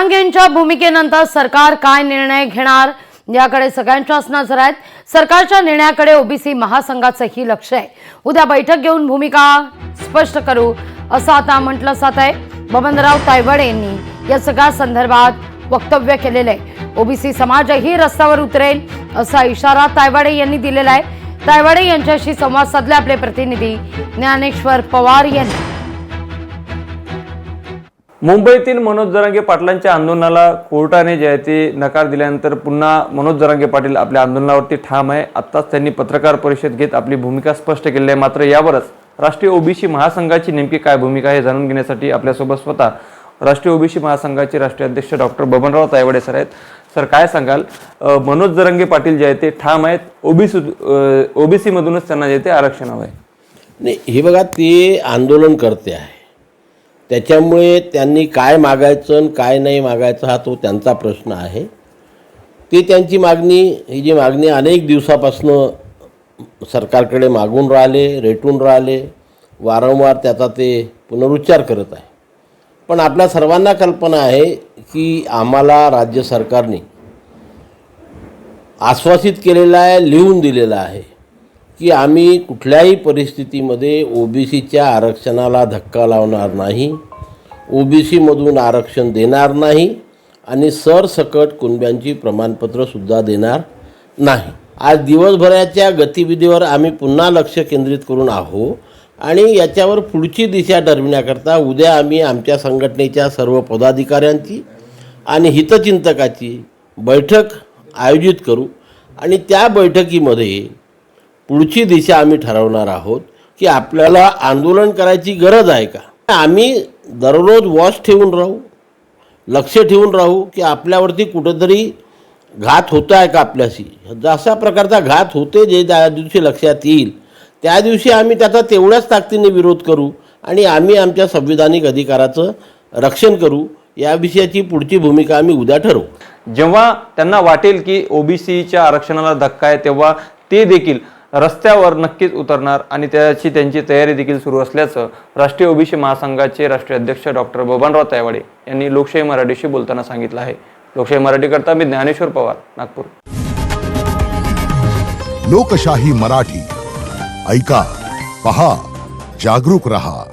जरांगेंच्या भूमिकेनंतर सरकार काय निर्णय घेणार याकडे सगळ्यांच्याच नजर आहेत। सरकारच्या निर्णयाकडे ओबीसी महासंघाचंही लक्ष आहे। उद्या बैठक घेऊन भूमिका स्पष्ट करू असं आता म्हटलं जात आहे। बबनराव तायवाडे यांनी या सगळ्या संदर्भात वक्तव्य केलेलं आहे। ओबीसी समाजही रस्त्यावर उतरेल असा इशारा तायवाडे यांनी दिलेला आहे। तायवाडे यांच्याशी संवाद साधले आपले प्रतिनिधी ज्ञानेश्वर पवार यांनी। मुंबईतील मनोज जरांगे पाटलांच्या आंदोलनाला कोर्टाने जे आहे ते नकार दिल्यानंतर पुन्हा मनोज जरांगे पाटील आपल्या आंदोलनावरती ठाम आहे। आत्ताच त्यांनी पत्रकार परिषद घेत आपली भूमिका स्पष्ट केली आहे। मात्र यावरच राष्ट्रीय ओबीसी महासंघाची नेमकी काय भूमिका आहे जाणून घेण्यासाठी आपल्यासोबत स्वतः राष्ट्रीय ओबीसी महासंघाचे राष्ट्रीय अध्यक्ष डॉक्टर बबनराव तायवाडे सर आहेत। सर, काय सांगाल? मनोज जरांगे पाटील जे आहे ते ठाम आहेत, ओबीसी मधूनच त्यांना जे ते आरक्षण हवं आहे। नाही, हे बघा, ते आंदोलन करते आहे, त्याच्यामुळे त्यांनी काय मागायचं आणि काय नाही मागायचं हा तो त्यांचा प्रश्न आहे। ते त्यांची मागणी, ही जी मागणी अनेक दिवसापासून सरकारकडे मागून राहिले, रेटून राहिले, वारंवार त्याचा ते पुनरुच्चार करत आहे। पण आपल्या सर्वांना कल्पना आहे की आम्हाला राज्य सरकारने आश्वासित केलेलं आहे, लिहून दिलेलं आहे की आम्ही कुठल्याही परिस्थितीमध्ये ओबीसीच्या आरक्षणाला धक्का लावणार नाही, ओबीसीमधून आरक्षण देणार नाही आणि सरसकट कुणब्यांची प्रमाणपत्रसुद्धा देणार नाही। आज दिवसभराच्या गतिविधीवर आम्ही पुन्हा लक्ष केंद्रित करून आहोत आणि याच्यावर पुढची दिशा ठरविण्याकरता उद्या आम्ही आमच्या संघटनेच्या सर्व पदाधिकाऱ्यांची आणि हितचिंतकाची बैठक आयोजित करू आणि त्या बैठकीमध्ये पुढची दिशा आम्ही ठरवणार आहोत की आपल्याला आंदोलन करायची गरज आहे का। आम्ही दररोज वॉच ठेवून राहू, लक्ष ठेवून राहू की आपल्यावरती कुठंतरी घात होतो आहे का आपल्याशी। जसा प्रकारचा घात होते जे त्या दिवशी लक्षात येईल त्या दिवशी आम्ही त्याचा तेवढ्याच ताकदीने विरोध करू आणि आम्ही आमच्या संविधानिक अधिकाराचं रक्षण करू। या विषयाची पुढची भूमिका आम्ही उद्या ठरवू। जेव्हा त्यांना वाटेल की ओबीसीच्या आरक्षणाला धक्का आहे तेव्हा ते देखील रस्त्यावर नक्कीच उतरणार आणि त्याची त्यांची तयारी देखील सुरू असल्याचं राष्ट्रीय ओबीसी महासंघाचे राष्ट्रीय अध्यक्ष डॉक्टर बबनराव तायवाडे यांनी लोकशाही मराठीशी बोलताना सांगितलं आहे। लोकशाही मराठीकरता मी ज्ञानेश्वर पवार, नागपूर। लोकशाही मराठी ऐका, पहा, जागरूक रहा।